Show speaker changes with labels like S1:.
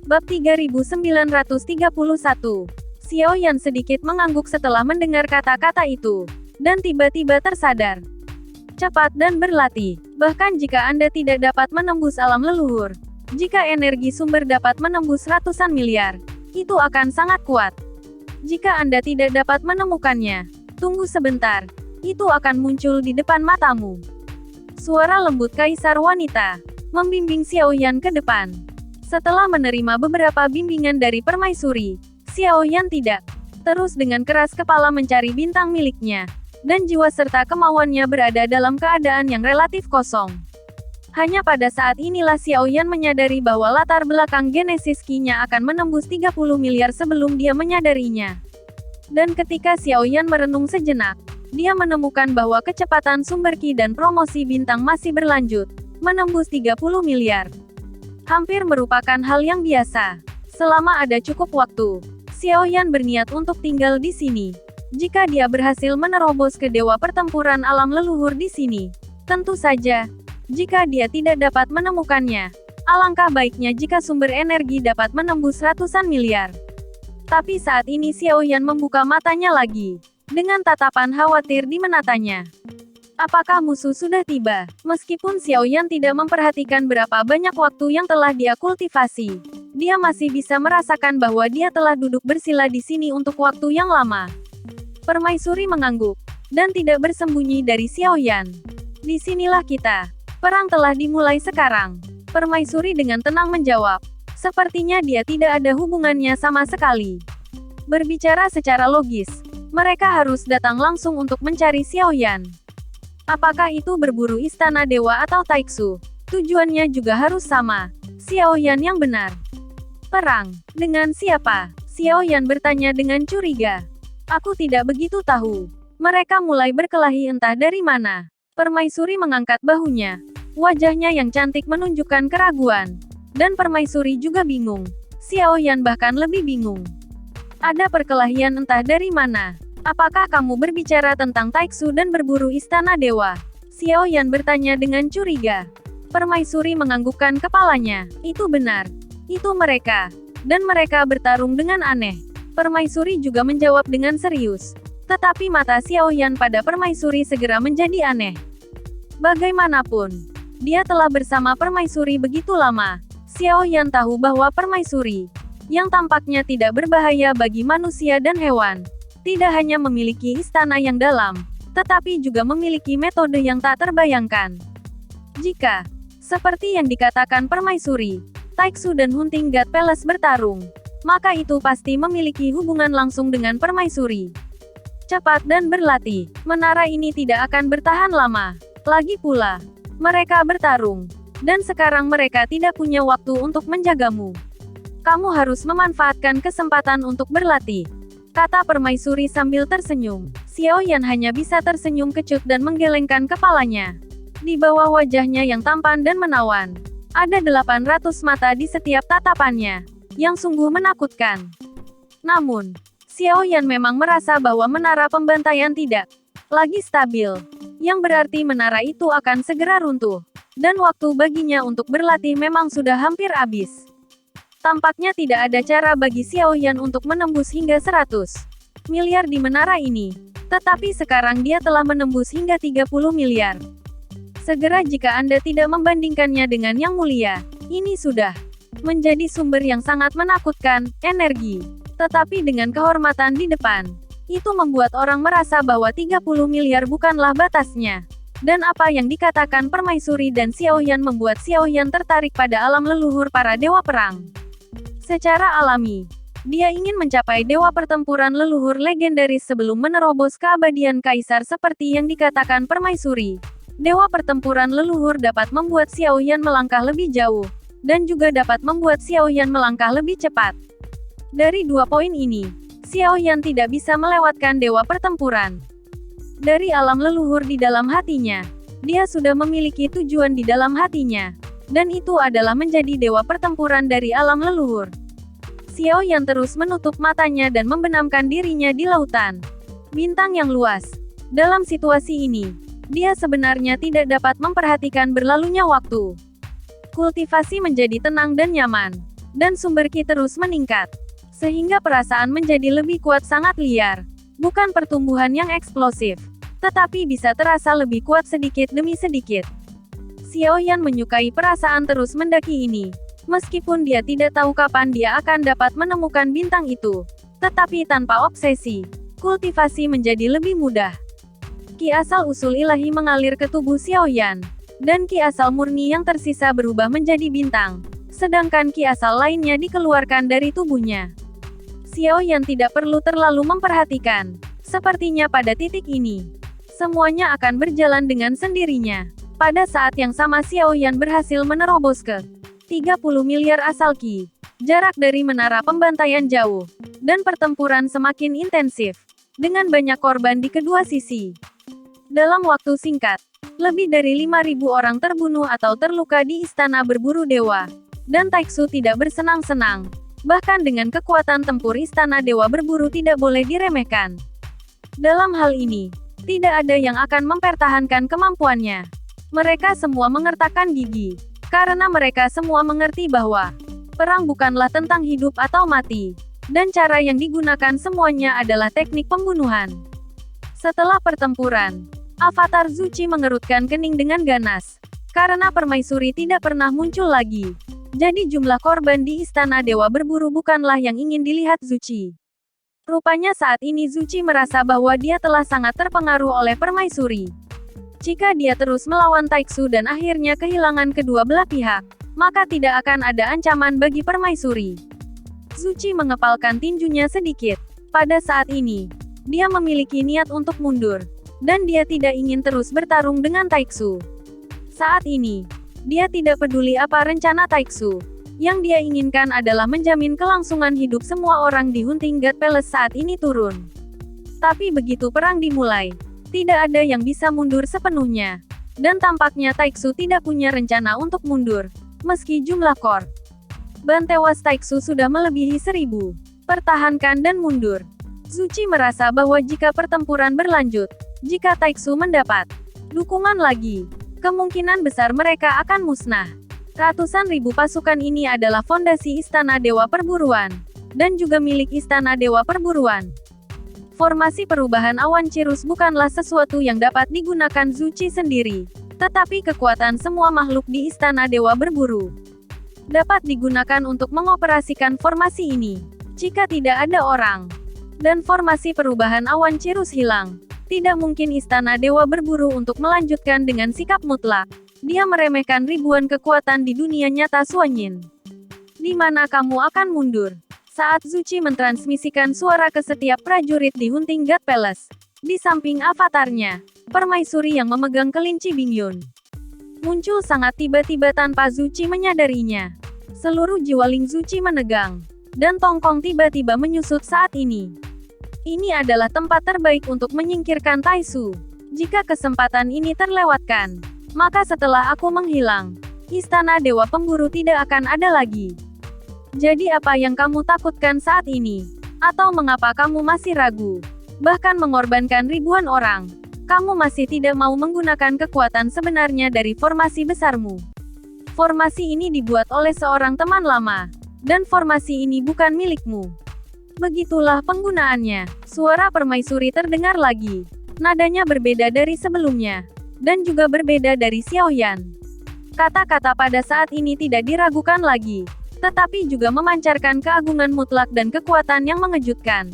S1: Bab 3931. Xiao Yan sedikit mengangguk setelah mendengar kata-kata itu, dan tiba-tiba tersadar. Cepat dan berlatih. Bahkan jika Anda tidak dapat menembus alam leluhur, jika energi sumber dapat menembus ratusan miliar, itu akan sangat kuat. Jika Anda tidak dapat menemukannya, tunggu sebentar, itu akan muncul di depan matamu. Suara lembut kaisar wanita membimbing Xiao Yan ke depan. Setelah menerima beberapa bimbingan dari permaisuri, Xiao Yan tidak terus dengan keras kepala mencari bintang miliknya, dan jiwa serta kemauannya berada dalam keadaan yang relatif kosong. Hanya pada saat inilah Xiao Yan menyadari bahwa latar belakang genesis Qi-nya akan menembus 30 miliar sebelum dia menyadarinya. Dan ketika Xiao Yan merenung sejenak, dia menemukan bahwa kecepatan sumber Qi dan promosi bintang masih berlanjut, menembus 30 miliar. Hampir merupakan hal yang biasa. Selama ada cukup waktu, Xiao Yan berniat untuk tinggal di sini. Jika dia berhasil menerobos ke dewa pertempuran alam leluhur di sini, tentu saja, jika dia tidak dapat menemukannya, alangkah baiknya jika sumber energi dapat menembus ratusan miliar. Tapi saat ini Xiao Yan membuka matanya lagi, dengan tatapan khawatir di menatanya. Apakah musuh sudah tiba? Meskipun Xiao Yan tidak memperhatikan berapa banyak waktu yang telah dia kultivasi, dia masih bisa merasakan bahwa dia telah duduk bersila di sini untuk waktu yang lama. Permaisuri mengangguk, dan tidak bersembunyi dari Xiao Yan. Disinilah kita. Perang telah dimulai sekarang. Permaisuri dengan tenang menjawab. Sepertinya dia tidak ada hubungannya sama sekali. Berbicara secara logis, mereka harus datang langsung untuk mencari Xiao Yan. Apakah itu berburu istana dewa atau Taiksu? Tujuannya juga harus sama. Xiao Yan yang benar. Perang? Dengan siapa? Xiao Yan bertanya dengan curiga. Aku tidak begitu tahu. Mereka mulai berkelahi entah dari mana. Permaisuri mengangkat bahunya. Wajahnya yang cantik menunjukkan keraguan. Dan permaisuri juga bingung. Xiao Yan bahkan lebih bingung. Ada perkelahian entah dari mana. Apakah kamu berbicara tentang Taiksu dan berburu istana dewa? Xiao Yan bertanya dengan curiga. Permaisuri menganggukkan kepalanya. Itu benar. Itu mereka. Dan mereka bertarung dengan aneh. Permaisuri juga menjawab dengan serius. Tetapi mata Xiao Yan pada permaisuri segera menjadi aneh. Bagaimanapun, dia telah bersama permaisuri begitu lama. Xiao Yan tahu bahwa permaisuri, yang tampaknya tidak berbahaya bagi manusia dan hewan, tidak hanya memiliki istana yang dalam, tetapi juga memiliki metode yang tak terbayangkan. Jika, seperti yang dikatakan permaisuri, Taiksu dan Hunting God Palace bertarung, maka itu pasti memiliki hubungan langsung dengan permaisuri. Cepat dan berlatih, menara ini tidak akan bertahan lama. Lagi pula, mereka bertarung, dan sekarang mereka tidak punya waktu untuk menjagamu. Kamu harus memanfaatkan kesempatan untuk berlatih, kata permaisuri sambil tersenyum. Xiao Yan hanya bisa tersenyum kecut dan menggelengkan kepalanya. Di bawah wajahnya yang tampan dan menawan, ada 800 mata di setiap tatapannya, yang sungguh menakutkan. Namun, Xiao Yan memang merasa bahwa menara pembantaian tidak lagi stabil, yang berarti menara itu akan segera runtuh, dan waktu baginya untuk berlatih memang sudah hampir habis. Tampaknya tidak ada cara bagi Xiao Yan untuk menembus hingga 100 miliar di menara ini. Tetapi sekarang dia telah menembus hingga 30 miliar. Segera jika Anda tidak membandingkannya dengan yang mulia, ini sudah menjadi sumber yang sangat menakutkan, energi. Tetapi dengan kehormatan di depan, itu membuat orang merasa bahwa 30 miliar bukanlah batasnya. Dan apa yang dikatakan permaisuri dan Xiao Yan membuat Xiao Yan tertarik pada alam leluhur para dewa perang. Secara alami, dia ingin mencapai dewa pertempuran leluhur legendaris sebelum menerobos keabadian kaisar seperti yang dikatakan permaisuri. Dewa pertempuran leluhur dapat membuat Xiao Yan melangkah lebih jauh, dan juga dapat membuat Xiao Yan melangkah lebih cepat. Dari dua poin ini, Xiao Yan tidak bisa melewatkan dewa pertempuran. Dari alam leluhur di dalam hatinya, dia sudah memiliki tujuan di dalam hatinya. Dan itu adalah menjadi dewa pertempuran dari alam leluhur. Xiao Yan terus menutup matanya dan membenamkan dirinya di lautan bintang yang luas. Dalam situasi ini, dia sebenarnya tidak dapat memperhatikan berlalunya waktu. Kultivasi menjadi tenang dan nyaman. dan sumber ki terus meningkat. Sehingga perasaan menjadi lebih kuat sangat liar. Bukan pertumbuhan yang eksplosif, tetapi bisa terasa lebih kuat sedikit demi sedikit. Xiaoyan menyukai perasaan terus mendaki ini. Meskipun dia tidak tahu kapan dia akan dapat menemukan bintang itu. Tetapi tanpa obsesi, kultivasi menjadi lebih mudah. Ki asal usul ilahi mengalir ke tubuh Xiaoyan. Dan ki asal murni yang tersisa berubah menjadi bintang. Sedangkan ki asal lainnya dikeluarkan dari tubuhnya. Xiaoyan tidak perlu terlalu memperhatikan. Sepertinya pada titik ini, semuanya akan berjalan dengan sendirinya. Pada saat yang sama Xiaoyan berhasil menerobos ke 30 miliar asal ki. Jarak dari menara pembantaian jauh. Dan pertempuran semakin intensif. Dengan banyak korban di kedua sisi. Dalam waktu singkat, lebih dari 5.000 orang terbunuh atau terluka di istana berburu dewa. Dan Taiksu tidak bersenang-senang. Bahkan dengan kekuatan tempur istana dewa berburu tidak boleh diremehkan. Dalam hal ini, tidak ada yang akan mempertahankan kemampuannya. Mereka semua mengertakkan gigi. Karena mereka semua mengerti bahwa perang bukanlah tentang hidup atau mati. Dan cara yang digunakan semuanya adalah teknik pembunuhan. Setelah pertempuran, Avatar Zuchi mengerutkan kening dengan ganas. Karena permaisuri tidak pernah muncul lagi. Jadi jumlah korban di istana dewa berburu bukanlah yang ingin dilihat Zuchi. Rupanya saat ini Zuchi merasa bahwa dia telah sangat terpengaruh oleh permaisuri. Jika dia terus melawan Taiksu dan akhirnya kehilangan kedua belah pihak, maka tidak akan ada ancaman bagi permaisuri. Zuchi mengepalkan tinjunya sedikit. Pada saat ini, dia memiliki niat untuk mundur. Dan dia tidak ingin terus bertarung dengan Taiksu. Saat ini, dia tidak peduli apa rencana Taiksu. Yang dia inginkan adalah menjamin kelangsungan hidup semua orang di Hunting God Palace saat ini turun. Tapi begitu perang dimulai, tidak ada yang bisa mundur sepenuhnya. Dan tampaknya Taiksu tidak punya rencana untuk mundur, meski jumlah korban tewas Taiksu sudah melebihi 1.000. Pertahankan dan mundur. Zuchi merasa bahwa jika pertempuran berlanjut, jika Taiksu mendapat dukungan lagi, kemungkinan besar mereka akan musnah. Ratusan ribu pasukan ini adalah fondasi Istana Dewa Perburuan, dan juga milik Istana Dewa Perburuan. Formasi perubahan awan Cirrus bukanlah sesuatu yang dapat digunakan Zuchi sendiri, tetapi kekuatan semua makhluk di Istana Dewa Berburu dapat digunakan untuk mengoperasikan formasi ini. Jika tidak ada orang, dan formasi perubahan awan Cirrus hilang, tidak mungkin Istana Dewa Berburu untuk melanjutkan dengan sikap mutlak. Dia meremehkan ribuan kekuatan di dunia nyata Suanyin. Di mana kamu akan mundur? Saat Zuchi mentransmisikan suara ke setiap prajurit di Hunting God Palace. Di samping avatarnya, permaisuri yang memegang kelinci Bingyun muncul sangat tiba-tiba tanpa Zuchi menyadarinya. Seluruh jiwa Ling Zuchi menegang. Dan Tongkong tiba-tiba menyusut saat ini. Ini adalah tempat terbaik untuk menyingkirkan Taisu. Jika kesempatan ini terlewatkan, maka setelah aku menghilang, Istana Dewa Pemburu tidak akan ada lagi. Jadi apa yang kamu takutkan saat ini? Atau mengapa kamu masih ragu? Bahkan mengorbankan ribuan orang. Kamu masih tidak mau menggunakan kekuatan sebenarnya dari formasi besarmu. Formasi ini dibuat oleh seorang teman lama. Dan formasi ini bukan milikmu. Begitulah penggunaannya. Suara permaisuri terdengar lagi. Nadanya berbeda dari sebelumnya. Dan juga berbeda dari Xiaoyan. Kata-kata pada saat ini tidak diragukan lagi. Tetapi juga memancarkan keagungan mutlak dan kekuatan yang mengejutkan.